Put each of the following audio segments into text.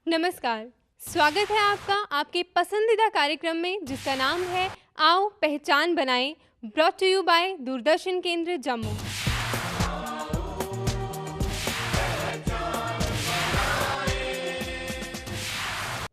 नमस्कार, स्वागत है आपका आपके पसंदीदा कार्यक्रम में जिसका नाम है आओ पहचान बनाएं, brought to you by Doordarshan Kendra Jammu.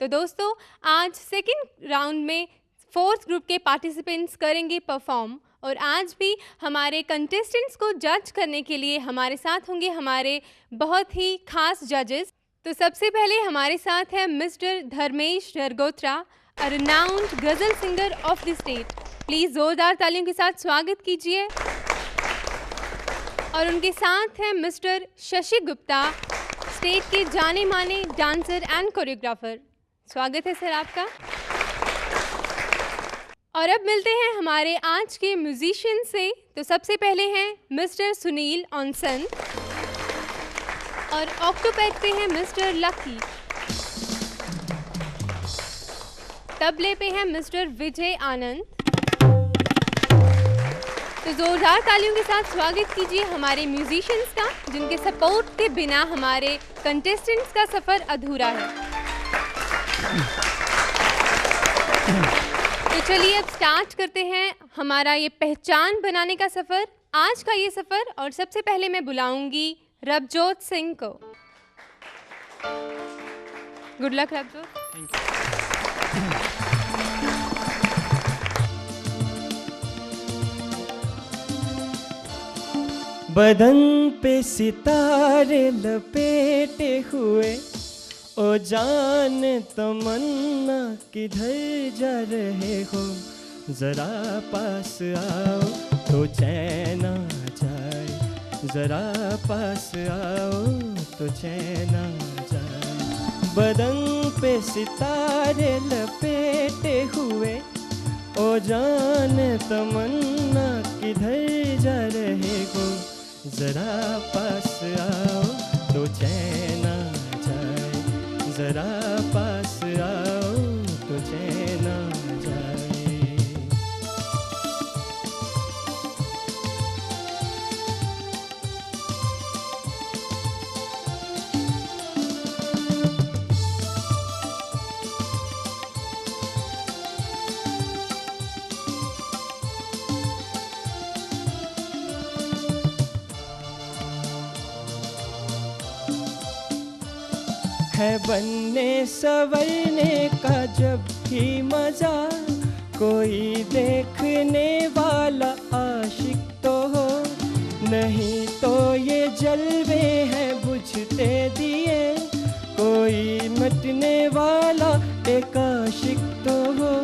तो दोस्तों, आज सेकंड राउंड में फोर्थ ग्रुप के पार्टिसिपेंट्स करेंगे परफॉर्म और आज भी हमारे कंटेस्टेंट्स को जज करने के लिए हमारे साथ होंगे हमारे बहुत ही खास जजेस। तो सबसे पहले हमारे साथ है mister Dharmesh Rargotra, a renowned ghazal singer of the state. Please ज़ोरदार तालियों के साथ स्वागत कीजिए। और उनके साथ हैं मिस्टर शशि गुप्ता, स्टेट के जाने माने डांसर एंड कोरियोग्राफर। स्वागत है सर आपका। और अब मिलते हैं हमारे आज के म्यूजिशियन से। तो सबसे पहले हैं मिस्टर सुनील ऑनसन और ऑक्टोपैड पे हैं मिस्टर लकी, तबले पे हैं मिस्टर विजय आनंद। तो जोरदार तालियों के साथ स्वागत कीजिए हमारे म्यूजिशियंस का, जिनके सपोर्ट के बिना हमारे कंटेस्टेंट्स का सफ़र अधूरा है। तो चलिए अब स्टार्ट करते हैं हमारा ये पहचान बनाने का सफ़र, आज का ये सफ़र। और सबसे पहले मैं बुलाऊंगी रबजोत सिंह को। Good luck Rabjot. Thank you. बदन पे सितारे लपेटे हुए, ओ जान तमन्ना किधर जा रहे हो, जरा पास आओ तो चैन आ जाए, जरा पास आओ तो चैन आ जाए। बदन पे सितारे लपेटे हुए, ओ जान तमन्ना किधर जा रहे हो, जरा पास आओ तो चैन आ जाए, जरा पास आओ तो चैन आ जाए। है बनने संवरने का जब भी मजा, कोई देखने वाला आशिक तो हो, नहीं तो ये जलवे हैं बुझते दिए, कोई मिटने वाला एक आशिक तो हो।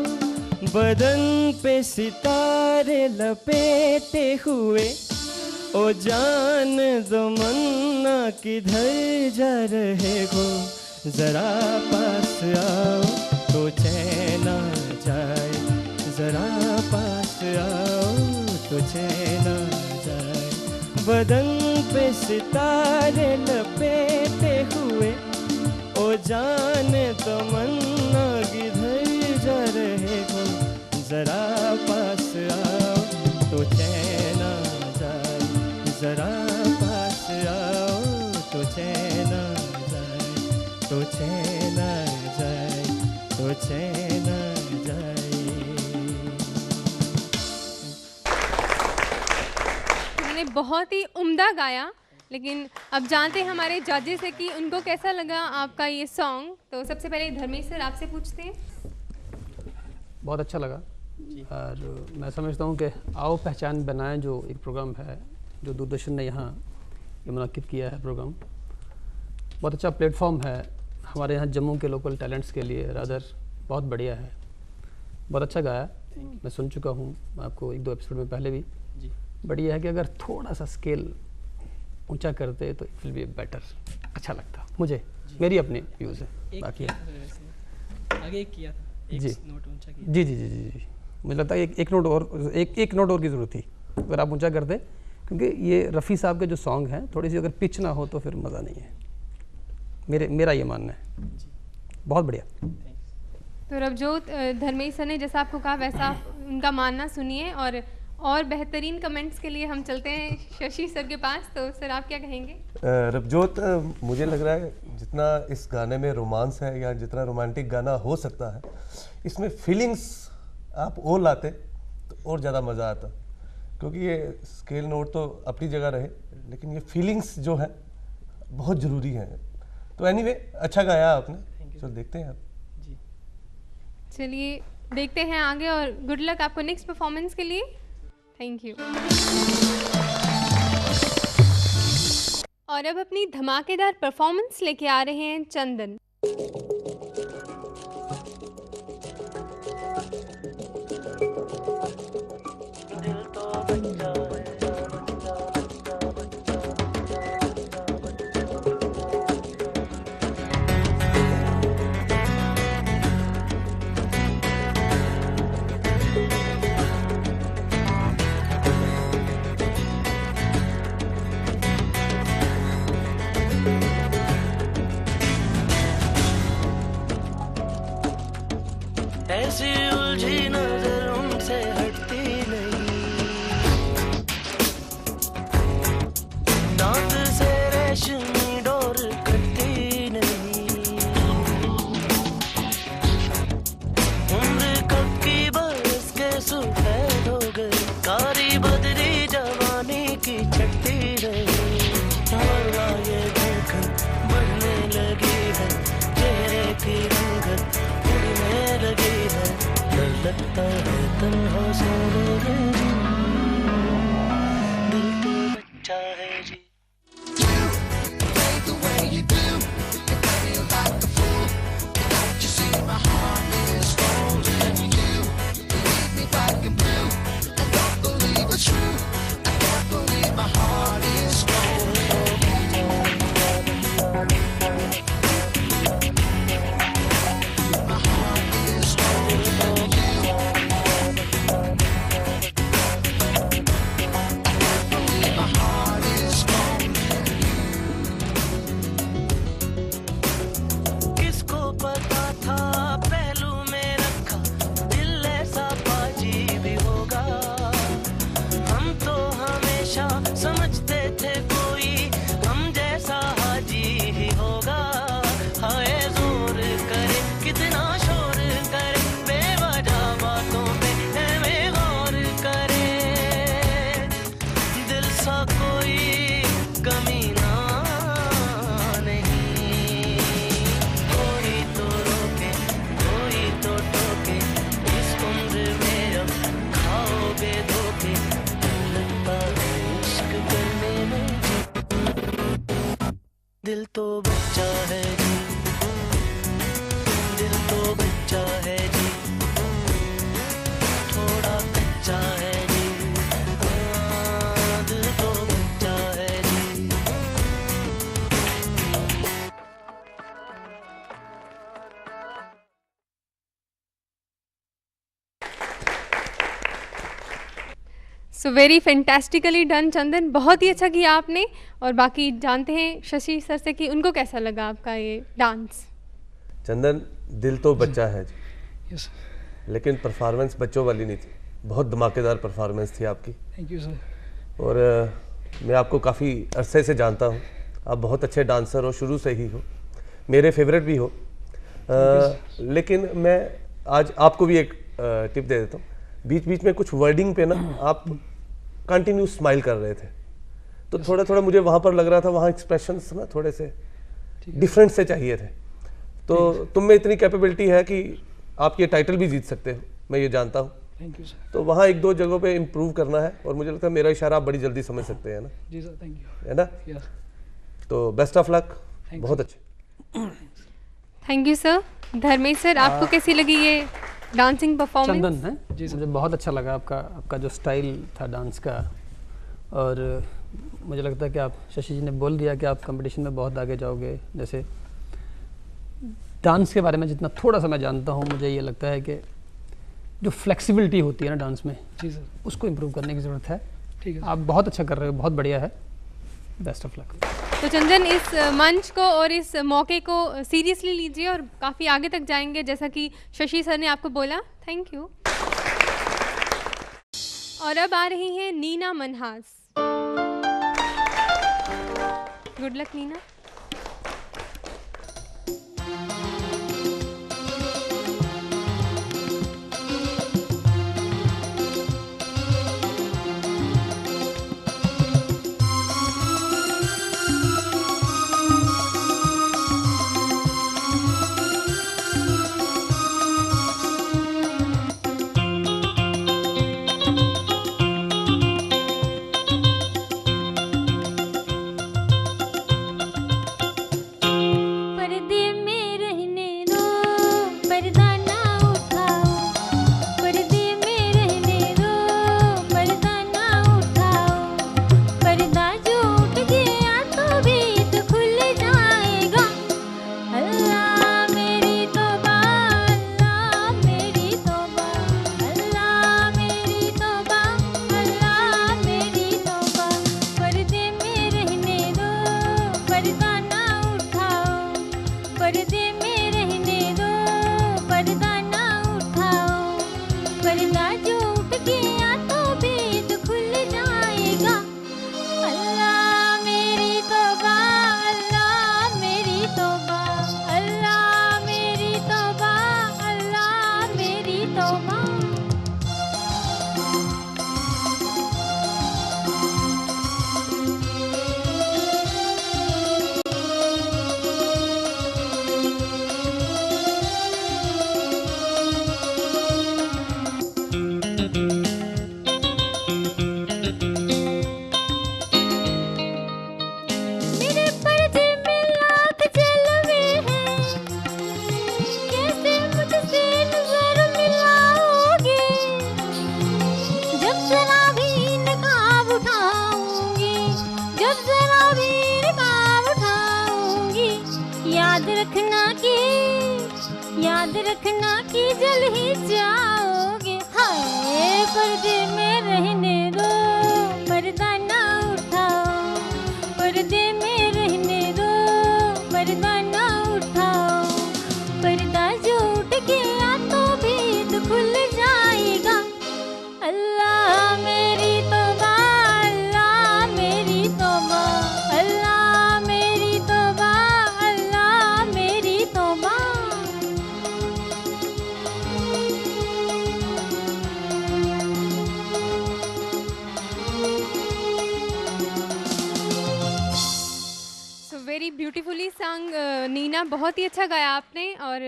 बदन पे सितारे लपेटे हुए, ओ जान तमन्ना किधर जा रहे हो, जरा पास आओ तो चैन आ जाए, जरा पास आओ तो चैन आ जाए। बदन पे सितारे लपेटे हुए, ओ जान तमन्ना किधर जा रहे हो, जरा पास आओ तो चैन आ जाए, जरा पास आओ तो चैन आ जाए, तो चैन आ जाए, तो चैन आ जाए। मैंने बहुत ही उम्दा गाया, लेकिन अब जानते हैं हमारे जजेस से कि उनको कैसा लगा आपका ये सॉन्ग। तो सबसे पहले धर्मेश सर आपसे पूछते हैं। बहुत अच्छा लगा और मैं समझता हूँ कि आओ पहचान बनाएं जो एक प्रोग्राम है, जो दूरदर्शन ने यहाँ ये मुनाकिद किया है प्रोग्राम। बहुत अच्छा प्लेटफॉर्म है हमारे यहाँ जम्मू के लोकल टैलेंट्स के लिए, रादर बहुत बढ़िया है। बहुत अच्छा गाया, मैं सुन चुका हूँ आपको 1-2 एपिसोड में पहले भी जी। बट ये है कि अगर थोड़ा सा स्केल ऊंचा करते तो इट विल बी बेटर, अच्छा लगता मुझे, मेरी अपनी व्यूज़ है। बाकी आगे एक किया था, एक जी। नोट ऊंचा किया। जी जी जी जी जी मुझे लगता है एक नोट और एक नोट और की ज़रूरत थी अगर आप ऊंचा करते, क्योंकि ये रफ़ी साहब के जो सॉन्ग हैं थोड़ी सी अगर पिच ना हो तो फिर मज़ा नहीं है, मेरा ये मानना है। बहुत बढ़िया। तो रवजोत, धर्मेश सर ने जैसा आपको कहा वैसा उनका मानना सुनिए, और बेहतरीन कमेंट्स के लिए हम चलते हैं शशि सर के पास। तो सर आप क्या कहेंगे? रवजोत, मुझे लग रहा है जितना इस गाने में रोमांस है या जितना रोमांटिक गाना हो सकता है, इसमें फीलिंग्स आप और लाते तो और ज़्यादा मज़ा आता, क्योंकि ये स्केल नोट तो अपनी जगह रहे लेकिन ये फीलिंग्स जो है बहुत ज़रूरी हैं। तो एनीवे अच्छा गाया आपने, चलो देखते हैं आप। चलिए देखते हैं आगे, और गुड लक आपको नेक्स्ट परफॉर्मेंस के लिए। Thank you. और अब अपनी धमाकेदार परफॉर्मेंस लेके आ रहे हैं चंदन। ऐसी उलझी नजर उनसे हटती नहीं, दांत से रेशमी डोर कटती नहीं, उम्र कब की बरस के सफेद हो गई, कारी बदरी जवानी की छटती रही, हवा ये देखकर बढ़ने लगी है, चेहरे की रंगत उड़ने लगी है, डर लगता है तन्हा सो रहे जी, दिल तो बच्चा है जी। दिल तो बच्चा है जी, दिल तो बच्चा है जी, थोड़ा कच्चा है जी, दिल तो बच्चा है जी। सो वेरी फैंटास्टिकली डन चंदन, बहुत ही अच्छा किया आपने। और बाकी जानते हैं शशि सर से कि उनको कैसा लगा आपका ये डांस। चंदन, दिल तो बच्चा है जी, यस लेकिन परफॉर्मेंस बच्चों वाली नहीं थी, बहुत धमाकेदार परफॉर्मेंस थी आपकी। Thank you sir. और मैं आपको काफ़ी अरसे से जानता हूँ, आप बहुत अच्छे डांसर हो, शुरू से ही हो, मेरे फेवरेट भी हो। लेकिन मैं आज आपको भी एक टिप दे देता हूँ, बीच बीच में कुछ वर्डिंग पे ना आप कंटिन्यू स्माइल कर रहे थे, तो थोड़ा थोड़ा मुझे वहाँ पर लग रहा था वहाँ एक्सप्रेशंस ना थोड़े से डिफरेंट से चाहिए थे। तो तुम में इतनी कैपेबिलिटी है कि आप ये टाइटल भी जीत सकते हो, मैं ये जानता हूँ। Thank you sir. तो वहाँ एक दो जगहों पे इम्प्रूव करना है, और मुझे लगता है मेरा इशारा आप बड़ी जल्दी समझ सकते हैं ना। जी सर, थैंक यू। है ना? यस। तो बेस्ट ऑफ लक, बहुत अच्छे। Thank you sir. Dharmesh sir, आपको कैसी लगी ये डांसिंग परफॉर्मेंस? चंदन है जी, मुझे बहुत अच्छा लगा आपका जो स्टाइल था डांस का, और मुझे लगता है कि आप, शशि जी ने बोल दिया कि आप कंपटीशन में बहुत आगे जाओगे। जैसे डांस के बारे में जितना थोड़ा सा मैं जानता हूँ, मुझे ये लगता है कि जो फ्लेक्सिबिलिटी होती है ना डांस में, जी सर, उसको इम्प्रूव करने की ज़रूरत है। ठीक है। आप बहुत अच्छा कर रहे हो, बहुत बढ़िया है, बेस्ट ऑफ लक। तो चंदन, इस मंच को और इस मौके को सीरियसली लीजिए और काफ़ी आगे तक जाएंगे, जैसा कि शशि सर ने आपको बोला। Thank you. और अब आ रही हैं नीना मनहास। Good luck Neena. याद रखना कि जल ही जाओगे। हाय पर्दे में रहने दो, पर्दा ना उठाओ, पर्दे में रहने दो, पर्दा ना उठाओ, पर्दा जो उठ गया तो भेद खुल जाएगा। अल्लाह मेरी तौबा, अल्लाह मेरी तौबा, अल्लाह मेरी तौबा, अल्लाह मेरी तौबा। सो वेरी ब्यूटीफुली संग नीना, बहुत ही अच्छा गाया आपने। और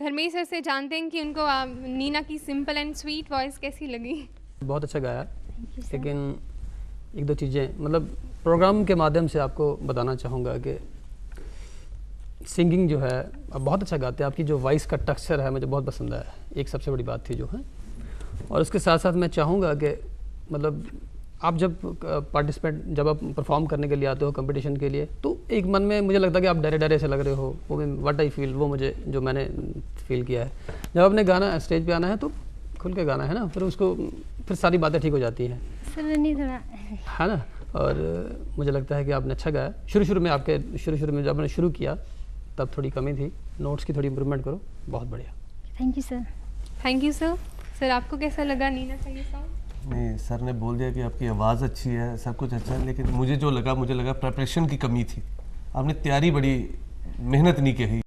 धर्मेश सर से जानते हैं कि उनको नीना की सिंपल एंड स्वीट वॉइस कैसी लगी। बहुत अच्छा गाया, लेकिन एक दो चीज़ें मतलब प्रोग्राम के माध्यम से आपको बताना चाहूँगा कि सिंगिंग जो है आप बहुत अच्छा गाते हैं, आपकी जो वॉइस का टेक्सचर है मुझे बहुत पसंद आया, एक सबसे बड़ी बात थी जो है। और उसके साथ साथ मैं चाहूँगा कि मतलब आप जब पार्टिसिपेंट, जब आप परफॉर्म करने के लिए आते हो कंपटीशन के लिए, तो एक मन में मुझे लगता है कि आप डरे डरे से लग रहे हो, वो व्हाट आई फील, वो मुझे जो मैंने फील किया है। जब आपने गाना स्टेज पे आना है तो खुल के गाना है ना, फिर उसको फिर सारी बातें ठीक हो जाती हैं, है ना। और मुझे लगता है कि आपने अच्छा गाया। शुरू में आपके शुरू में जब आपने शुरू किया तब थोड़ी कमी थी, नोट्स की थोड़ी इम्प्रूवमेंट करो, बहुत बढ़िया। Thank you sir. Thank you sir. Sir आपको कैसा लगा नीना का ये सॉन्ग? नहीं, सर ने बोल दिया कि आपकी आवाज़ अच्छी है, सब कुछ अच्छा है, लेकिन मुझे लगा प्रिपरेशन की कमी थी। आपने तैयारी बड़ी मेहनत नहीं की,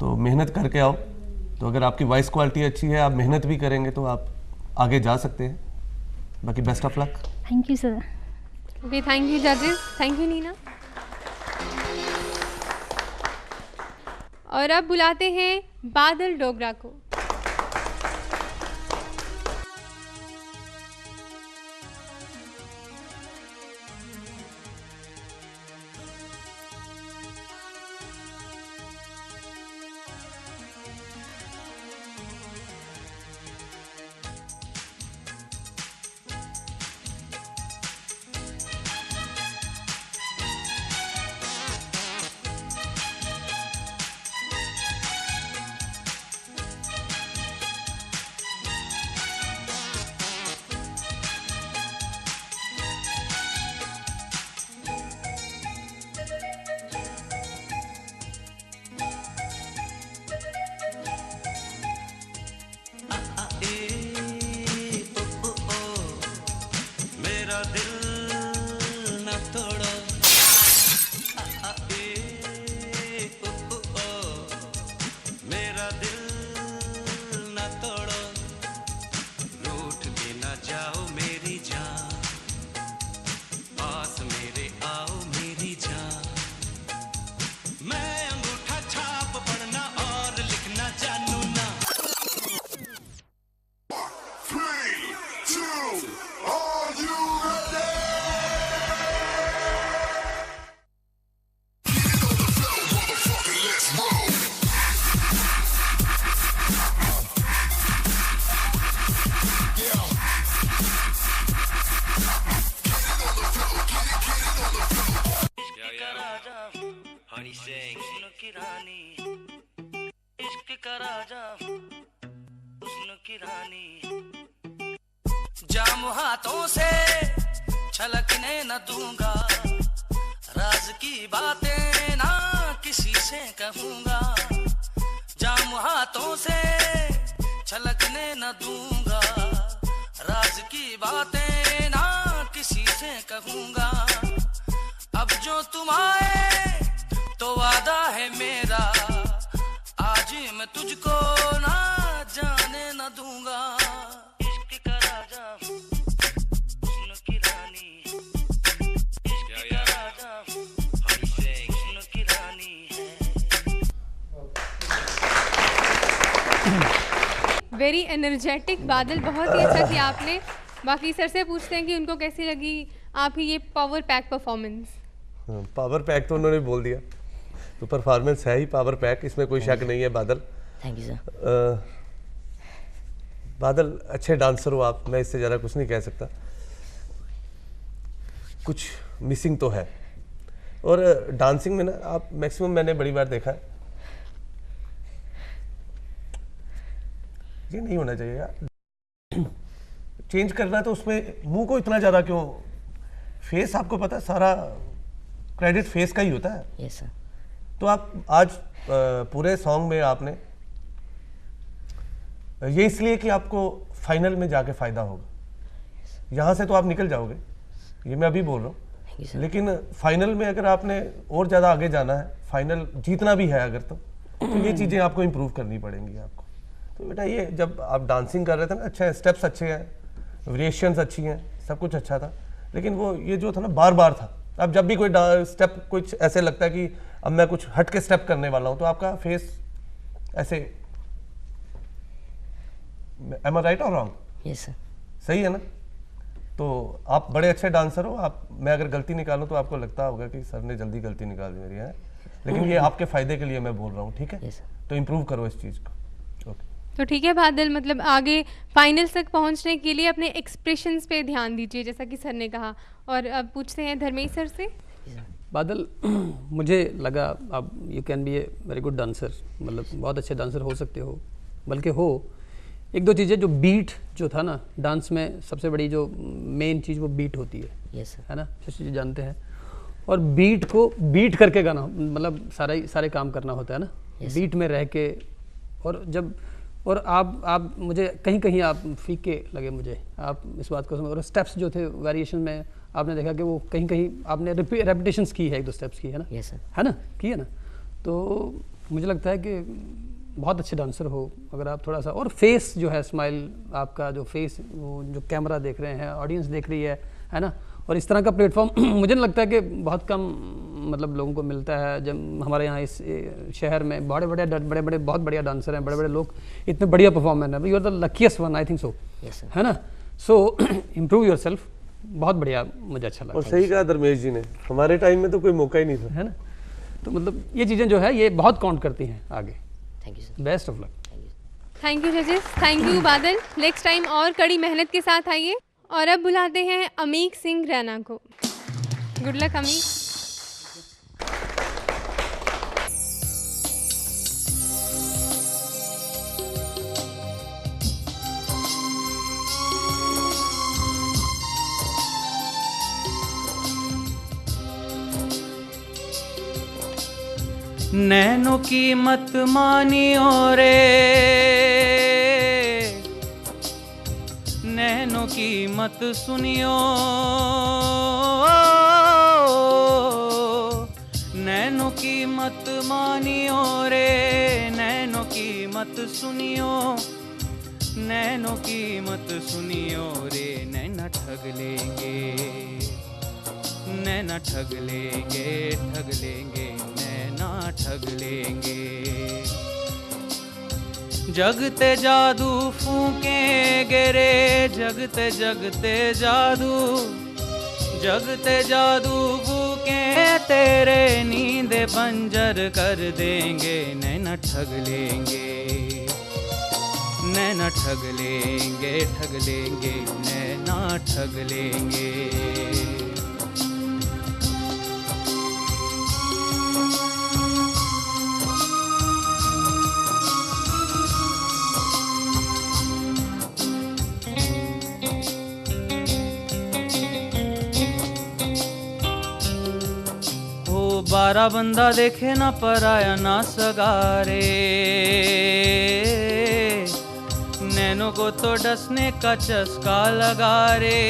तो मेहनत करके आओ। तो अगर आपकी वॉइस क्वालिटी अच्छी है, आप मेहनत भी करेंगे तो आप आगे जा सकते हैं। बाकी best of luck. Thank you sir. Okay, thank you जजेस, थैंक यू नीना। और अब बुलाते हैं बादल डोगरा को। राजा हूँ, हुस्न की रानी, जाम हाथों से छलकने न दूंगा, राज की बातें ना किसी से कहूंगा, जाम हाथों से छलकने न दूंगा, राज की बातें ना किसी से कहूंगा, अब जो तुम आए तो वादा है मेरा, आज मैं तुझको ना जाने न दूंगा, इश्क का राजा हूँ, हुस्न की रानी, इश्क का राजा हूँ, हुस्न की रानी है। वेरी एनर्जेटिक बादल, बहुत ही अच्छा किया आपने। बाकी सर से पूछते हैं कि उनको कैसी लगी आप ही ये power pack performance. Power pack तो उन्होंने बोल दिया, तो परफॉर्मेंस है ही पावर पैक, इसमें कोई शक नहीं है। बादल, थैंक यू सर। बादल अच्छे डांसर हो आप, मैं इससे ज़्यादा कुछ नहीं कह सकता। कुछ मिसिंग तो है, और डांसिंग में ना आप मैक्सिमम मैंने बड़ी बार देखा है, ये नहीं होना चाहिए यार, चेंज करना है तो उसमें मुंह को इतना ज़्यादा क्यों, फेस आपको पता है सारा क्रेडिट फेस का ही होता है। Yes sir. तो आप आज पूरे सॉन्ग में आपने ये इसलिए कि आपको फाइनल में जाके फ़ायदा होगा, यहाँ से तो आप निकल जाओगे, ये मैं अभी बोल रहा हूँ, लेकिन फाइनल में अगर आपने और ज़्यादा आगे जाना है, फाइनल जीतना भी है अगर, तो ये चीज़ें आपको इम्प्रूव करनी पड़ेंगी आपको। तो बेटा ये जब आप डांसिंग कर रहे थे ना, अच्छे स्टेप्स अच्छे हैं, वेरिएशंस अच्छी हैं, सब कुछ अच्छा था, लेकिन वो ये जो था ना बार बार था। अब जब भी कोई स्टेप कुछ ऐसे लगता है कि अब मैं कुछ हट के स्टेप करने वाला हूँ, तो आपका फेस ऐसे, एम आई राइट और रॉन्ग? Yes sir. सही है ना? तो आप बड़े अच्छे डांसर हो, आप, मैं अगर गलती निकालूं तो आपको लगता होगा कि सर ने जल्दी गलती निकाल दी मेरी है, लेकिन ये आपके फायदे के लिए मैं बोल रहा हूँ, ठीक है? Yes sir. तो इम्प्रूव करो इस चीज़ को। ओके, तो ठीक है बादल, मतलब आगे फाइनल्स तक पहुंचने के लिए अपने एक्सप्रेशंस पे ध्यान दीजिए, जैसा कि सर ने कहा। और अब पूछते हैं धर्मेश सर से। बादल, मुझे लगा आप you can be a very good dancer, मतलब बहुत अच्छे डांसर हो सकते हो, बल्कि हो। एक दो चीज़ें, जो बीट जो था ना डांस में, सबसे बड़ी जो मेन चीज़ वो बीट होती है। Yes sir. है ना, जिस चीज़ जानते हैं, और बीट को बीट करके गाना, मतलब सारे काम करना होता है ना, बीट में रह के। और जब, और आप मुझे कहीं आप फीके लगे मुझे, आप इस बात को समझ। और स्टेप्स जो थे वेरिएशन में, आपने देखा कि वो कहीं आपने रेपिटेशंस की है, एक दो स्टेप्स की है ना। Yes sir. है ना, की है ना। तो मुझे लगता है कि बहुत अच्छे डांसर हो अगर आप थोड़ा सा, और फेस जो है, स्माइल आपका जो फेस, वो जो कैमरा देख रहे हैं, ऑडियंस देख रही है ना। और इस तरह का प्लेटफॉर्म मुझे नहीं लगता है कि बहुत कम मतलब लोगों को मिलता है। जब हमारे यहाँ इस शहर में बड़े बहुत बढ़िया डांसर हैं, बड़े लोग, इतने बढ़िया परफॉर्मर हैं, you are the luckiest one, I think so. है ना। सो इम्प्रूव योर सेल्फ, बहुत बढ़िया, मुझे अच्छा लगा। और सही कहा धर्मेश जी ने, हमारे टाइम में तो कोई मौका ही नहीं था, है ना। तो मतलब ये चीज़ें जो है ये बहुत काउंट करती हैं आगे। Thank you sir. Best of luck. Thank you जजेस, थैंक यू बादल। नेक्स्ट टाइम और कड़ी मेहनत के साथ आइए। और अब बुलाते हैं अमीक सिंह रैना को। Good luck अमीक। नैनो की मत मानियो रे, नैनो की मत सुनियो, नैनो की मत मानियो रे, नैनो की मत सुनियो, नैनो की मत सुनियो रे, नैना ठग लेंगे, नैना ठग लेंगे, ठग लेंगे, नैना ठग लेंगे। जगते जादू फूकेंगे रे, जगते जगते जादू, जगते जादू फूके तेरे नींद बंजर कर देंगे, नैना ठग लेंगे, नैना ठग लेंगे, ठग लेंगे, नैना ठग लेंगे। बारा बंदा देखे ना पराया ना सगारे, नैनों को तो डसने का चस्का लगा रे।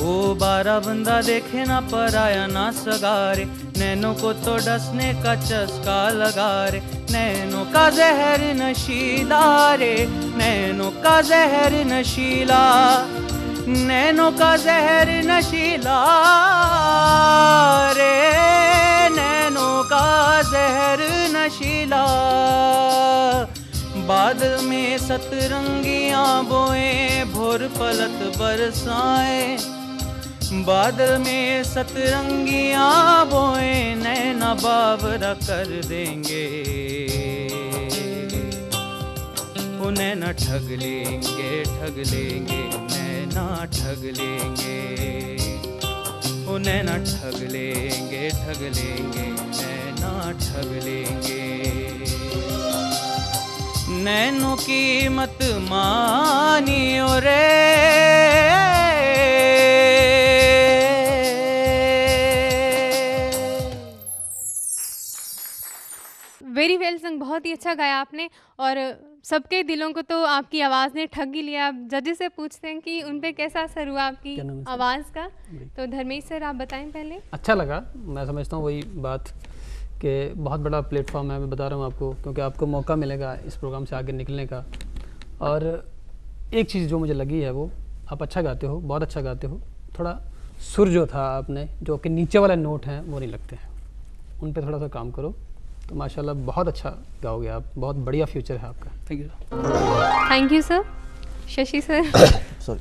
ओ बारा बंदा देखे ना पराया ना सगारे, नैनों को तो डसने का चस्का लगा रे। नैनों का जहर नशीला रे, नैनों का जहर नशीला, नैनों का जहर नशीला रे, नैनों का जहर नशीला। बादल में सतरंगियां बोए भोर पलट बरसाए, बादल में सतरंगियां बोए नैना बावरा कर देंगे। ओ नैना ठग लेंगे नैना ठग लेंगे, ओ नैना ठग लेंगे नैना ठग लेंगे। नैनों की मत मानियो रे, वेरी वेल संग, बहुत ही अच्छा गाया आपने और सबके दिलों को तो आपकी आवाज़ ने ठग ही लिया। अब जजेस से पूछते हैं कि उन पे कैसा असर हुआ आपकी आवाज़ का। तो धर्मेश सर आप बताएं पहले। अच्छा लगा, मैं समझता हूँ वही बात कि बहुत बड़ा प्लेटफॉर्म है, मैं बता रहा हूँ आपको, क्योंकि आपको मौका मिलेगा इस प्रोग्राम से आगे निकलने का। और एक चीज़ जो मुझे लगी है वो, आप अच्छा गाते हो, बहुत अच्छा गाते हो, थोड़ा सुर जो था आपने, जो कि नीचे वाले नोट हैं वो नहीं लगते हैं, उन पे थोड़ा सा काम करो तो माशाल्लाह बहुत अच्छा गाओगे आप, बहुत बढ़िया फ्यूचर है आपका। Thank you. Thank you sir. Shashi sir. Sorry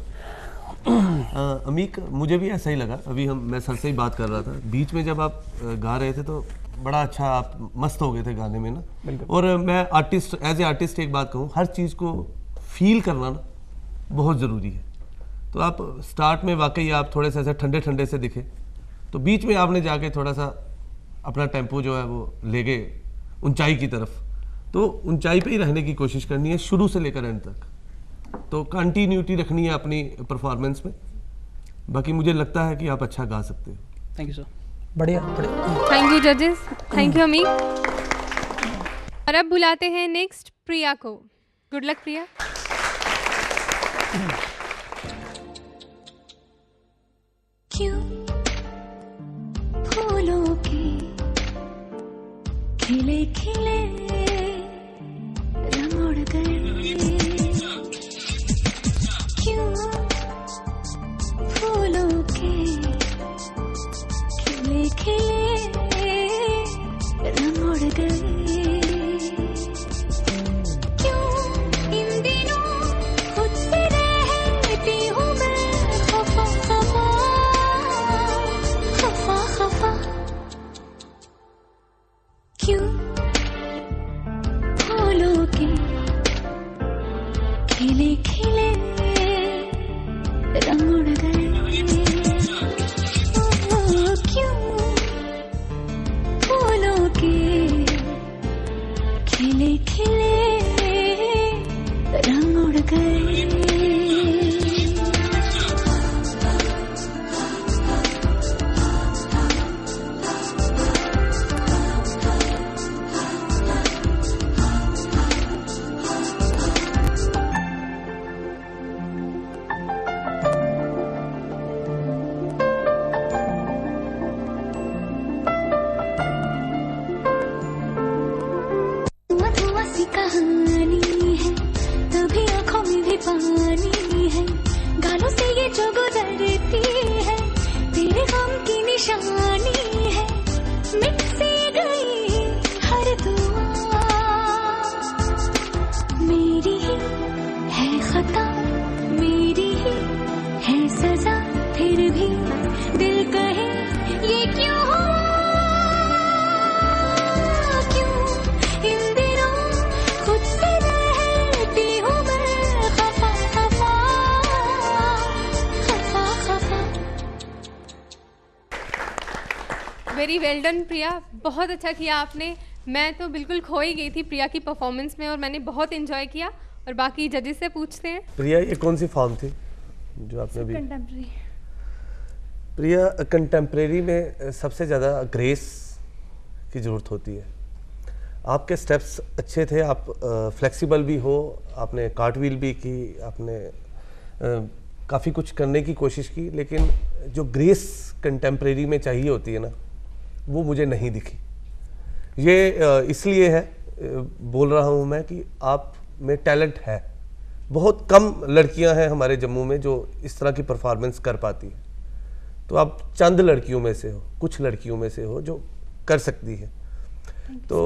Ameek, मुझे भी ऐसा ही लगा। अभी मैं सर से ही बात कर रहा था, बीच में जब आप गा रहे थे तो बड़ा अच्छा, आप मस्त हो गए थे गाने में ना। और मैं आर्टिस्ट, एज ए आर्टिस्ट एक बात कहूँ, हर चीज़ को फील करना ना बहुत ज़रूरी है। तो आप स्टार्ट में वाकई आप थोड़े से ऐसे ठंडे ठंडे से दिखे, तो बीच में आपने जाके थोड़ा सा अपना टेम्पो जो है वो ले गए ऊंचाई की तरफ। तो ऊंचाई पे ही रहने की कोशिश करनी है शुरू से लेकर एंड तक, तो कंटिन्यूटी रखनी है अपनी परफॉर्मेंस में। बाकी मुझे लगता है कि आप अच्छा गा सकते हो। Thank you sir. बढ़िया बढ़िया। थैंक यू जजेस, थैंक यू अमीक। और अब बुलाते हैं नेक्स्ट प्रिया को। गुड लक प्रिया। क्यों फूलों के खिले खिले रंग उड़ गए, क्यों फूलों के खिले खिले रंग उड़ गए, क्यों इन दिनों खुद से रहती हूँ मैं खफा खफा खफा खफा, क्यों फूलों के खिले खिले रंग उड़ गए, क्यों फूलों के खिले खिले रंग उड़ गए। कहानी है तभी आंखों में भी पानी है, गालों से ये जो गुजरती है तेरे गम की निशानी है, मिट सी गई हर दुआ मेरी ही है खता, मेरी ही है सजा, फिर भी दिल कहे ये क्यों हुआ, क्यों इन दिनों खुद से रहती हूँ मैं खफा खफा खफा खफा। वेरी वेल डन प्रिया, बहुत अच्छा किया आपने। मैं तो बिल्कुल खो ही गई थी प्रिया की परफॉर्मेंस में और मैंने बहुत एंजॉय किया। और बाकी जजेस से पूछते हैं। प्रिया, ये कौन सी फॉर्म थी? जो आपने भी कंटेम्प्रेरी। प्रिया, कंटेम्प्रेरी में सबसे ज़्यादा ग्रेस की ज़रूरत होती है। आपके स्टेप्स अच्छे थे, आप फ्लेक्सिबल भी हो, आपने कार्टव्हील भी की, आपने काफ़ी कुछ करने की कोशिश की, लेकिन जो ग्रेस कंटेम्प्रेरी में चाहिए होती है ना, वो मुझे नहीं दिखी। ये इसलिए है, बोल रहा हूँ मैं कि आप में टैलेंट है। बहुत कम लड़कियां हैं हमारे जम्मू में जो इस तरह की परफॉर्मेंस कर पाती हैं, तो आप चंद लड़कियों में से हो, कुछ लड़कियों में से हो जो कर सकती है। तो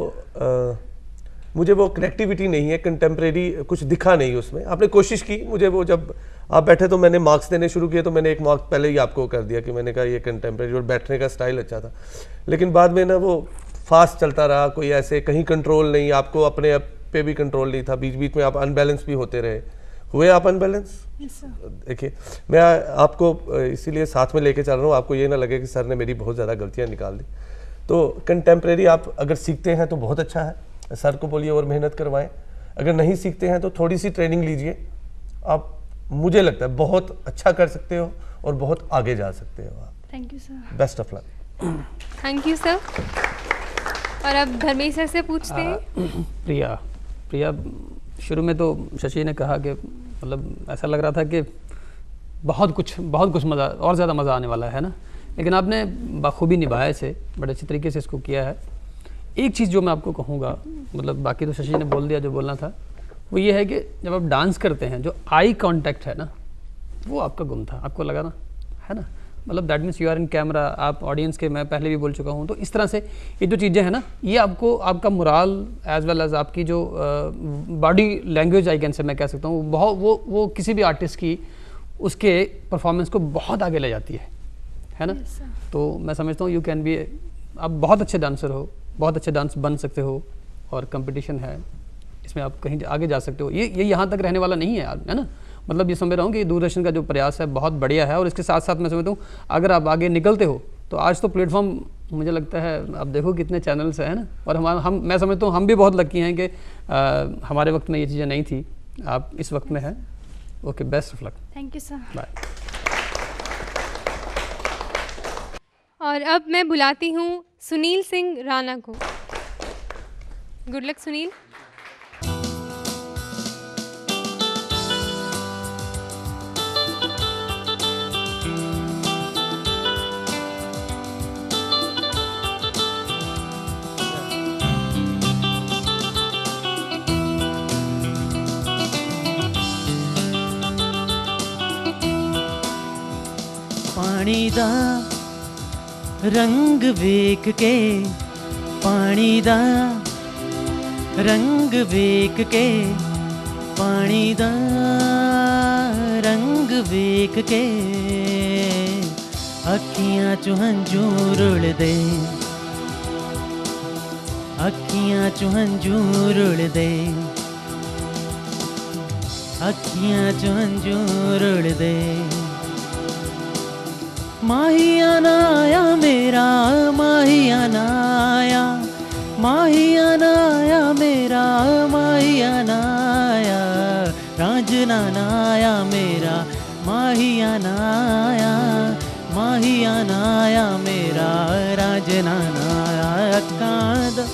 मुझे वो कनेक्टिविटी नहीं है, कंटेम्प्रेरी कुछ दिखा नहीं उसमें। आपने कोशिश की, मुझे वो जब आप बैठे तो मैंने मार्क्स देने शुरू किए, तो मैंने एक मार्क्स पहले ही आपको कर दिया कि मैंने कहा ये कंटेम्प्रेरी, और बैठने का स्टाइल अच्छा था। लेकिन बाद में ना वो फास्ट चलता रहा, कोई ऐसे कहीं कंट्रोल नहीं, आपको अपने आप पे भी कंट्रोल नहीं था, बीच बीच में आप अनबैलेंस भी होते रहे। हुए आप अनबैलेंस? देखिए, मैं आपको इसीलिए साथ में लेके चल रहा हूँ, आपको ये ना लगे कि सर ने मेरी बहुत ज़्यादा गलतियाँ निकाल दी। तो कंटेम्प्रेरी आप अगर सीखते हैं तो बहुत अच्छा है, सर को बोलिए और मेहनत करवाएं। अगर नहीं सीखते हैं तो थोड़ी सी ट्रेनिंग लीजिए, आप मुझे लगता है बहुत अच्छा कर सकते हो और बहुत आगे जा सकते हो आप। Thank you sir. Best of luck. Thank you sir. और अब धर्मेश सर से पूछते हैं। प्रिया, शुरू में तो शशि ने कहा कि मतलब ऐसा लग रहा था कि बहुत कुछ मज़ा, और ज़्यादा मज़ा आने वाला है ना, लेकिन आपने बखूबी निभाया इसे, बड़े अच्छे तरीके से इसको किया है। एक चीज़ जो मैं आपको कहूँगा, मतलब बाकी तो शशि ने बोल दिया जो बोलना था, वो ये है कि जब आप डांस करते हैं, जो आई कांटेक्ट है ना, वो आपका गुम था, आपको लगा ना, है ना, मतलब that means you are in camera, आप ऑडियंस के, मैं पहले भी बोल चुका हूँ। तो इस तरह से ये जो चीज़ें हैं ना, ये आपको आपका मोराल एज वेल एज आपकी जो body language I can say, मैं कह सकता हूँ, बहुत वो किसी भी आर्टिस्ट की उसके परफॉर्मेंस को बहुत आगे ले जाती है ना। तो मैं समझता हूँ यू कैन बी, आप बहुत अच्छे डांसर हो, बहुत अच्छे डांस बन सकते हो, और कंपटीशन है इसमें आप कहीं आगे जा सकते हो। ये यहाँ तक रहने वाला नहीं है ना, मतलब ये समझ रहा हूँ कि दूरदर्शन का जो प्रयास है बहुत बढ़िया है, और इसके साथ साथ मैं समझता हूँ अगर आप आगे निकलते हो तो आज तो प्लेटफॉर्म मुझे लगता है, आप देखो कितने चैनल्स हैं ना, और मैं समझता हूँ हम भी बहुत लकी हैं कि हमारे वक्त में ये चीज़ें नहीं थी, आप इस वक्त में हैं। Okay, best of luck. Thank you sir. Bye. और अब मैं बुलाती हूँ सुनील सिंह राणा को। Good luck Sunil. पानी दा रंग वेख के, पानी दा रंग वेख के, पानी दा रंग वेख के, अखियां चों हंझू रुलदे, अखियां चों हंझू रुलदे, अखियां चों हंझू रुलदे। माहिया ना आया मेरा, माहिया ना आया, माहिया ना आया मेरा, माहिया ना आया, रांझना ना आया मेरा, माहिया ना आया, माहिया ना आया मेरा, रांझना ना आया। अक्कां दा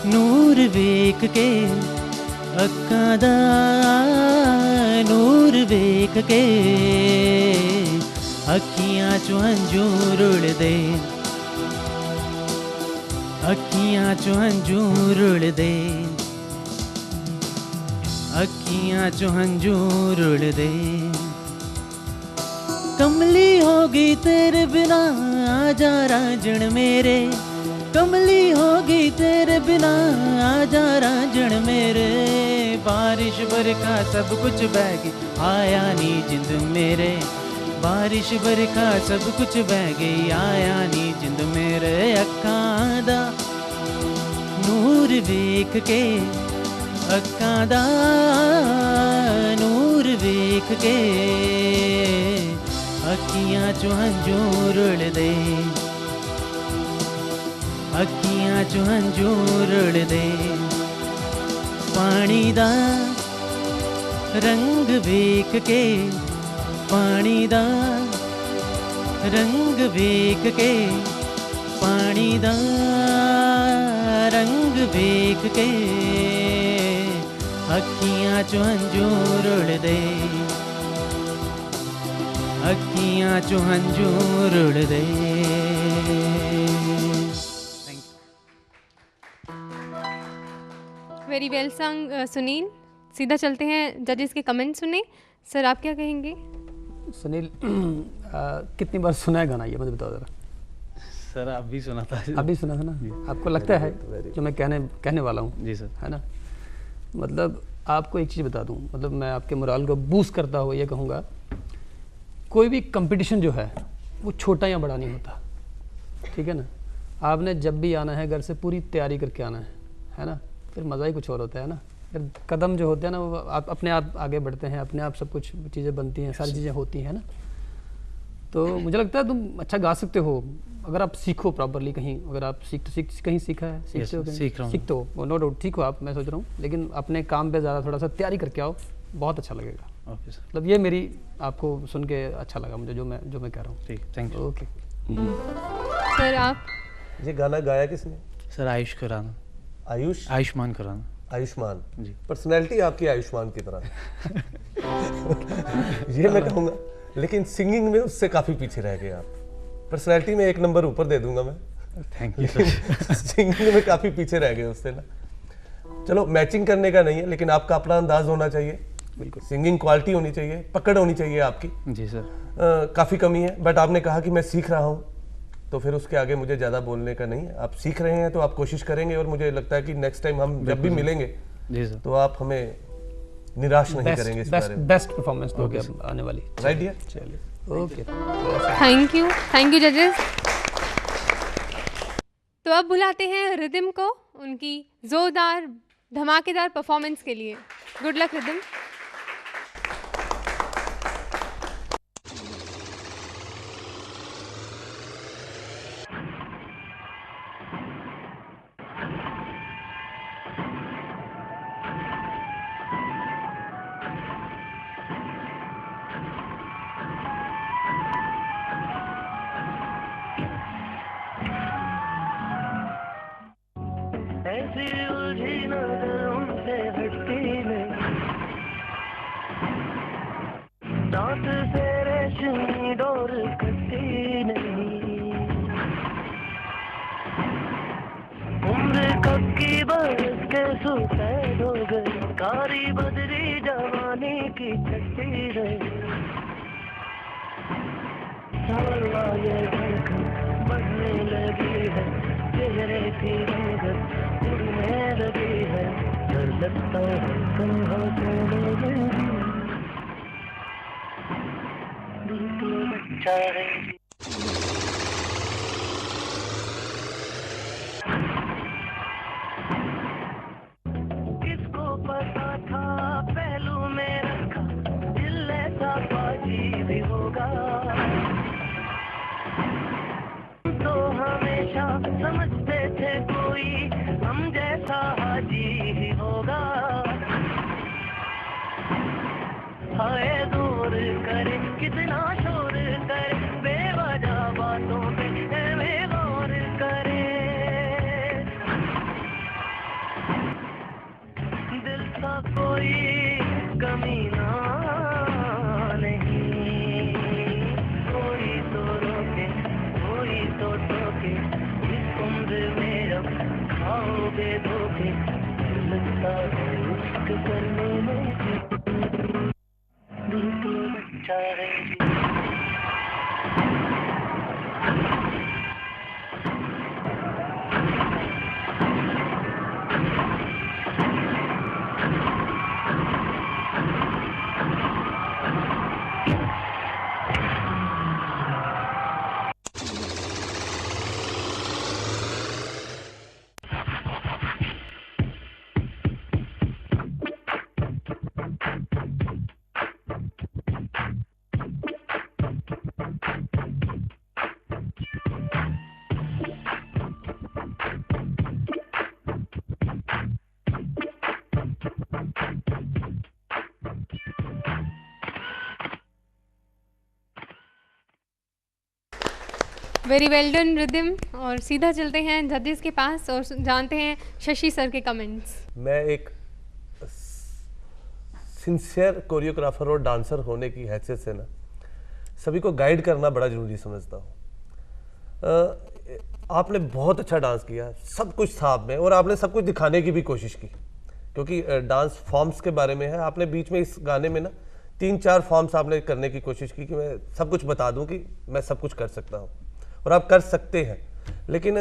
नूर वेख के, अक्कां दा नूर वेख के, अखियां चों हंझू रुलदे, अखियां चों हंझू रुलदे, अखियां चों हंझू रुलदे। कमली होगी तेरे बिना आजा रांझण मेरे, कमली होगी तेरे बिना आजा रांझण मेरे, बारिश बरखा सब कुछ बह गई आया नी जिंद मेरे, बारिश बरखा सब कुछ बह गई आया नी जिंद मेरे। अक्कां दा नूर वेख के, अक्कां दा नूर वेख के, अखियां चों हंझू रुलदे, अखियां चों हंझू रुलदे। पानी दा रंग वेख के, पानी दा रंग वेख के, पानी दा रंग वेख के, अखियां चो हंझू रुड़दे, अखियां चो हंझू रुड़दे। वेरी वेल संग सुनील। सीधा चलते हैं जजेस के कमेंट सुने। सर आप क्या कहेंगे? सुनील कितनी बार सुना है गाना, ये मुझे बताओ ज़रा। सर आप भी सुना था? अभी सुना था ना? आपको लगता है जो मैं कहने वाला हूँ? जी सर। है ना, मतलब आपको एक चीज़ बता दूँ, मतलब मैं आपके मोराल को बूस्ट करता हुआ ये कहूँगा, कोई भी कंपटीशन जो है वो छोटा या बड़ा नहीं होता, ठीक है ना। आपने जब भी आना है घर से पूरी तैयारी करके आना है ना, फिर मज़ा ही कुछ और होता है ना। फिर कदम जो होते हैं ना वो आप अपने आप आगे बढ़ते हैं, अपने आप सब कुछ चीज़ें बनती हैं, सारी चीज़ें होती हैं ना। तो मुझे लगता है तुम अच्छा गा सकते हो अगर आप सीखो प्रॉपरली कहीं, अगर आप कहीं सीखा है, सीखते हो, सीखते हो, नो डाउट ठीक हो आप, मैं सोच रहा हूँ, लेकिन अपने काम पे ज़्यादा थोड़ा सा तैयारी करके आओ, बहुत अच्छा लगेगा। Okay sir. मतलब ये मेरी आपको सुन के अच्छा लगा मुझे, जो मैं कह रहा हूँ। ठीक, थैंक यू। ओके सर आप? ये गाना गाया किसने? सर आयुष खुराना। आयुष्मान खुराना। आयुष्मान जी। पर्सनैलिटी आपकी आयुष्मान की तरह ये मैं कहूँगा, लेकिन सिंगिंग में उससे काफ़ी पीछे रह गए आप। पर्सनैलिटी में 1 नंबर ऊपर दे दूंगा मैं, थैंक यू सर। सिंगिंग में काफ़ी पीछे रह गए उससे ना। चलो मैचिंग करने का नहीं है, लेकिन आपका अपना अंदाज होना चाहिए, बिल्कुल सिंगिंग क्वालिटी होनी चाहिए, पकड़ होनी चाहिए आपकी। जी सर। काफ़ी कमी है, बट आपने कहा कि मैं सीख रहा हूँ, तो फिर उसके आगे मुझे ज़्यादा बोलने का नहीं है। आप सीख रहे हैं तो आप कोशिश करेंगे, और मुझे लगता है कि नेक्स्ट टाइम हम जब भी मिलेंगे जी सर, तो आप हमें निराश नहीं करेंगे इस बारे में। बेस्ट परफॉर्मेंस दोगे आने वाली। Right dear? चलिए ओके, थैंक यू जजेस। तो अब बुलाते हैं रिदम को उनकी जोरदार धमाकेदार परफॉर्मेंस के लिए। Good luck rhythm. ऐसी उलझी नजर उनसे हटती नहीं, दांत से रेशमी डोर कटती नहीं, उम्र कब की बरस के सुफेद हो गई, कारी बदरी जवानी की छटती रही, साला ये धड़कन बढ़ने लगी है, चेहरे की रंगत उड़ने लगी है, डर लगता है कहाँ चले गई, दिल तो बच्चा है। किसको पता था पहलू में रखा दिल ऐसा बाजी भी होगा, तो हमेशा समझते थे कोई हम जैसा हाजी ही होगा, हाय दूर करे कितना शोर करे, बेवजह बातों पे हमें गौर करे, दिल सा कोई कमीना नहीं, कोई तो रोके कोई तो टोके, इस उम्र में अब खाओगे धोखे, लगता है इश्क करने में दिल तो बच्चा है। Very well done rhythm. और सीधा चलते हैं जजेस के पास और जानते हैं शशि सर के कमेंट्स। मैं एक सिंसियर कोरियोग्राफर और डांसर होने की हैसियत से ना सभी को गाइड करना बड़ा ज़रूरी समझता हूँ। आपने बहुत अच्छा डांस किया, सब कुछ था आप में और आपने सब कुछ दिखाने की भी कोशिश की, क्योंकि डांस फॉर्म्स के बारे में है। आपने बीच में इस गाने में ना 3-4 फॉर्म्स आपने करने की कोशिश की कि मैं सब कुछ बता दूं कि मैं सब कुछ कर सकता हूं, और आप कर सकते हैं। लेकिन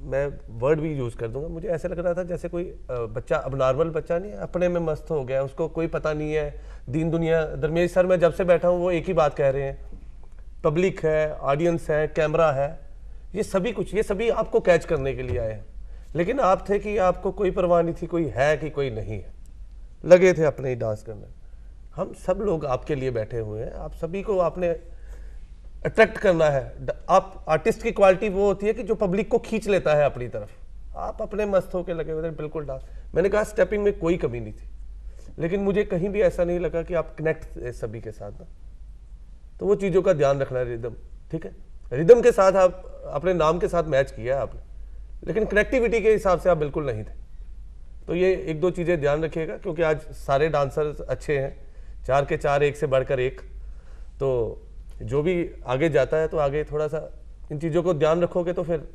मैं वर्ड भी यूज़ कर दूंगा, मुझे ऐसे लग रहा था जैसे कोई बच्चा, अब नॉर्मल बच्चा नहीं है, अपने में मस्त हो गया, उसको कोई पता नहीं है दीन दुनिया। धर्मेश सर मैं जब से बैठा हूँ वो एक ही बात कह रहे हैं, पब्लिक है, ऑडियंस है, कैमरा है, ये सभी कुछ, ये सभी आपको कैच करने के लिए आए हैं। लेकिन आप थे कि आपको कोई परवाह नहीं थी, कोई है कि कोई नहीं है, लगे थे अपने ही डांस करने। हम सब लोग आपके लिए बैठे हुए हैं, आप सभी को आपने अट्रैक्ट करना है। आप आर्टिस्ट की क्वालिटी वो होती है कि जो पब्लिक को खींच लेता है अपनी तरफ। आप अपने मस्त होकर लगे हुए थे, बिल्कुल डांस। मैंने कहा स्टेपिंग में कोई कमी नहीं थी, लेकिन मुझे कहीं भी ऐसा नहीं लगा कि आप कनेक्ट सभी के साथ ना, तो वो चीज़ों का ध्यान रखना है। रिदम ठीक है, रिदम के साथ आप अपने नाम के साथ मैच किया आपने, लेकिन कनेक्टिविटी के हिसाब से आप बिल्कुल नहीं थे। तो ये 1-2 चीज़ें ध्यान रखिएगा, क्योंकि आज सारे डांसर्स अच्छे हैं, 4 के 4, एक से बढ़कर एक। तो जो भी आगे जाता है तो आगे थोड़ा सा इन चीज़ों को ध्यान रखोगे तो फिर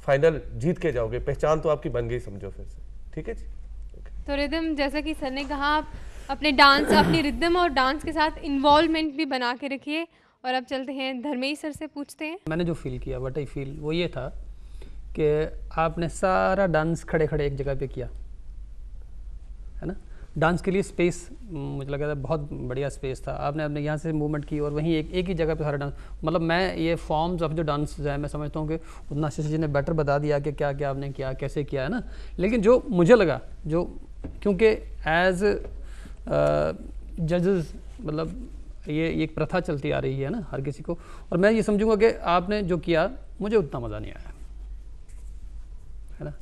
फाइनल जीत के जाओगे। पहचान तो आपकी बन गई समझो फिर से। ठीक है जी। तो रिदम, जैसा कि सर ने कहा, आप अपने डांस, अपनी रिदम और डांस के साथ इन्वॉल्वमेंट भी बना के रखिए। और अब चलते हैं धर्मेश सर से पूछते हैं। मैंने जो फील किया, व्हाट आई फील, वो ये था कि आपने सारा डांस खड़े खड़े एक जगह पे किया है ना। डांस के लिए स्पेस मुझे लगा था बहुत बढ़िया स्पेस था। आपने अपने यहाँ से मूवमेंट की और वहीं एक ही जगह पे सारा डांस, मतलब मैं ये फॉर्म्स ऑफ जो डांस है मैं समझता हूँ कि उतना शशि ने बेटर बता दिया कि क्या क्या आपने किया, कैसे किया है ना। लेकिन जो मुझे लगा, जो क्योंकि एज जजेस मतलब ये एक प्रथा चलती आ रही है ना हर किसी को, और मैं ये समझूंगा कि आपने जो किया मुझे उतना मज़ा नहीं आया है ना।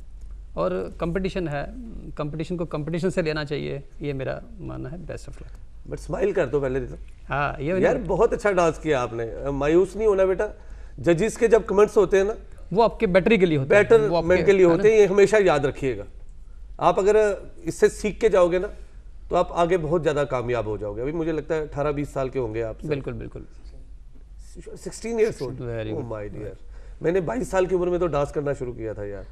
और कंपटीशन है, कंपटीशन को कंपटीशन से लेना चाहिए, ये मेरा मानना है। Best of luck. But smile कर दो पहले तो। हाँ ये यार बहुत अच्छा डांस किया आपने, मायूस नहीं होना बेटा। जजेस के जब कमेंट्स होते हैं ना, वो आपके बैटरी के लिए होते हैं, बेटरमेंट के लिए होते हैं, ये हमेशा याद रखिएगा। आप अगर इससे सीख के जाओगे ना तो आप आगे बहुत ज़्यादा कामयाब हो जाओगे। अभी मुझे लगता है 18-20 साल के होंगे आप। बिल्कुल बिल्कुल। 16 years old. Oh my dear, मैंने 22 साल की उम्र में तो डांस करना शुरू किया था यार।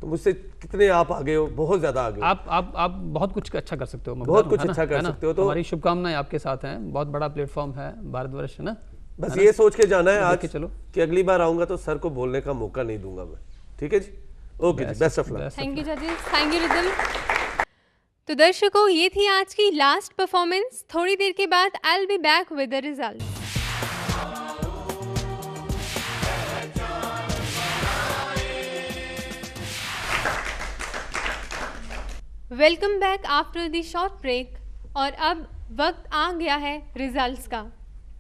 तो मुझसे कितने आप आगे हो, बहुत ज़्यादा आगे हो। आप बहुत कुछ अच्छा कर सकते हो, बहुत कुछ अच्छा कर सकते हो। तो हमारी शुभकामनाएं आपके साथ हैं। बहुत बड़ा प्लेटफॉर्म है भारतवर्ष है ना। बस ये सोच के जाना है आज चलो कि अगली बार आऊँगा तो सर को बोलने का मौका नहीं दूंगा मैं। ठीक है जी, ओके जी, best of luck. Thank you जजेस, थैंक यू रिदम। तो दर्शकों, ये थी आज की लास्ट परफॉर्मेंस। थोड़ी देर के बाद I will be back with the result. Welcome back after the short break. और अब वक्त आ गया है रिजल्ट्स का।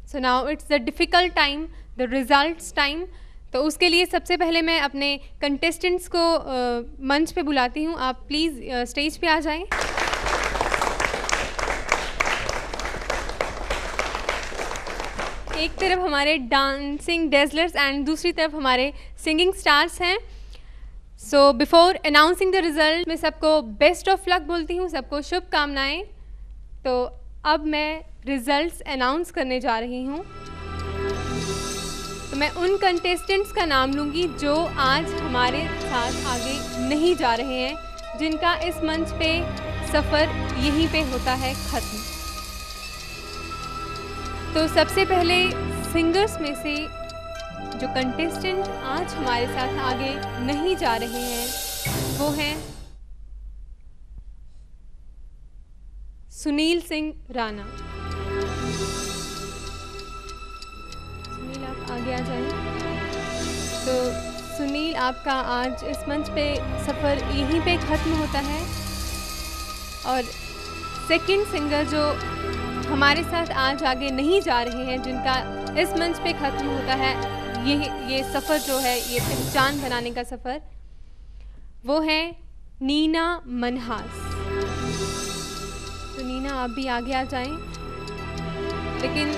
So now it's the difficult time, the results time. तो उसके लिए सबसे पहले मैं अपने कंटेस्टेंट्स को मंच पे बुलाती हूँ। आप प्लीज़ स्टेज पे आ जाएं। एक तरफ हमारे डांसिंग डेज़लर्स एंड दूसरी तरफ हमारे सिंगिंग स्टार्स हैं। So before announcing the result मैं सबको बेस्ट ऑफ लक बोलती हूँ, सबको शुभकामनाएं। तो अब मैं रिज़ल्ट्स अनाउंस करने जा रही हूँ। तो मैं उन कंटेस्टेंट्स का नाम लूँगी जो आज हमारे साथ आगे नहीं जा रहे हैं, जिनका इस मंच पे सफ़र यहीं पे होता है ख़त्म। तो सबसे पहले सिंगर्स में से जो कंटेस्टेंट आज हमारे साथ आगे नहीं जा रहे हैं वो हैं सुनील सिंह राणा। सुनील, आप आगे आ जाएं। तो सुनील, आपका आज इस मंच पे सफ़र यहीं पे ख़त्म होता है। और सेकंड सिंगर जो हमारे साथ आज आगे नहीं जा रहे हैं, जिनका इस मंच पे ख़त्म होता है ये सफ़र जो है, ये पहचान बनाने का सफ़र, वो है नीना मनहास। तो नीना, आप भी आगे आ जाएं। लेकिन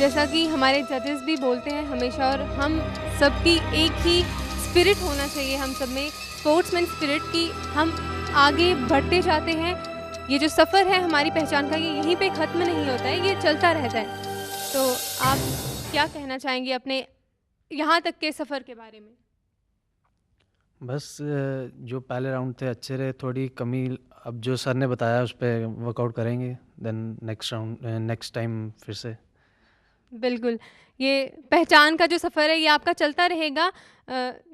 जैसा कि हमारे जजेस भी बोलते हैं हमेशा, और हम सबकी एक ही स्पिरिट होना चाहिए हम सब में, स्पोर्ट्समैन स्पिरिट, की हम आगे बढ़ते जाते हैं। ये जो सफ़र है हमारी पहचान का, ये यहीं पे ख़त्म नहीं होता है, ये चलता रहता है। तो आप क्या कहना चाहेंगे अपने यहाँ तक के सफ़र के बारे में? बस जो पहले राउंड थे अच्छे रहे, थोड़ी कमी अब जो सर ने बताया उस पर वर्कआउट करेंगे, देन नेक्स्ट टाइम फिर से। बिल्कुल, ये पहचान का जो सफ़र है ये आपका चलता रहेगा।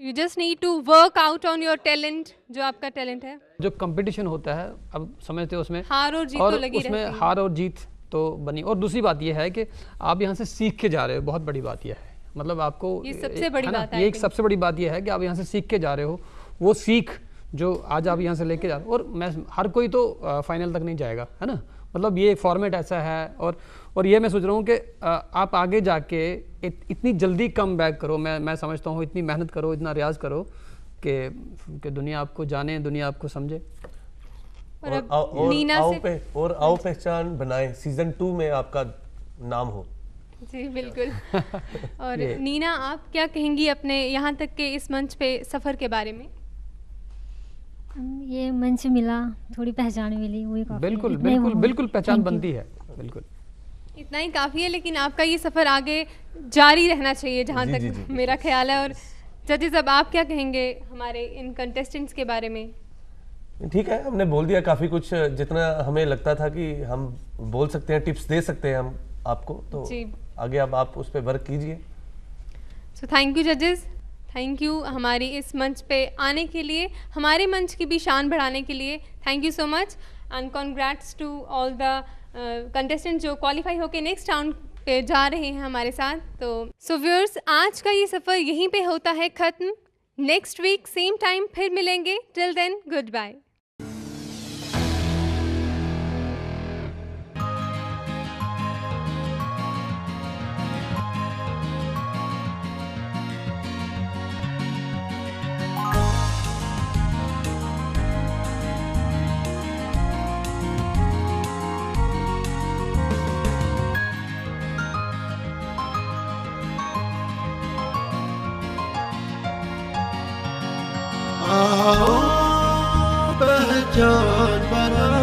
You just need to work out on your talent, जो आपका टैलेंट है। जो कंपटीशन होता है, अब समझते हो उसमें हार और जीत तो लगी रहती है। उसमें हार और जीत तो बनी। और दूसरी बात यह है कि आप यहाँ से सीख के जा रहे हो, बहुत बड़ी बात यह है। मतलब आपको ये सबसे बड़ी बात है। ये एक सबसे बड़ी बात यह है कि आप यहाँ से सीख के जा रहे हो, वो सीख जो आज आप यहाँ से लेके जा रहे हो। और मैं हर कोई तो फाइनल तक नहीं जाएगा, है ना, मतलब ये फॉर्मेट ऐसा है। और ये मैं सोच रहा हूँ कि आप आगे जाके इतनी जल्दी कम बैक करो। मैं समझता हूँ इतनी मेहनत करो, इतना रियाज करो कि दुनिया आपको जाने, दुनिया आपको समझे। और आओ पहचान बनाए सीजन 2 में आपका नाम हो। जी बिल्कुल। और नीना, आप क्या कहेंगी अपने यहाँ तक के इस मंच पे सफ़र के बारे में? ये मंच मिला, थोड़ी पहचान मिली, वही काफी है। बिल्कुल इतना ही बिल्कुल बहुत। बिल्कुल पहचान Thank you। बनती है, बिल्कुल इतना ही काफ़ी है, लेकिन आपका ये सफ़र आगे जारी रहना चाहिए जहाँ जी, तक जी, जी। मेरा ख्याल है। और जजेस, अब आप क्या कहेंगे हमारे इन कंटेस्टेंट्स के बारे में? ठीक है, हमने बोल दिया काफ़ी कुछ, जितना हमें लगता था कि हम बोल सकते हैं, टिप्स दे सकते हैं हम आपको, तो जी। आगे अब आप उस पर वर्क कीजिए। सो थैंक यू जजेस, थैंक यू हमारी इस मंच पे आने के लिए, हमारे मंच की भी शान बढ़ाने के लिए। Thank you so much and congrats to all the contestant जो क्वालिफाई होके नेक्स्ट राउंड पे जा रहे हैं हमारे साथ। तो सो व्यूअर्स, आज का ये सफ़र यहीं पे होता है ख़त्म। नेक्स्ट वीक सेम टाइम फिर मिलेंगे। Till then, good bye. आओ पहचान बना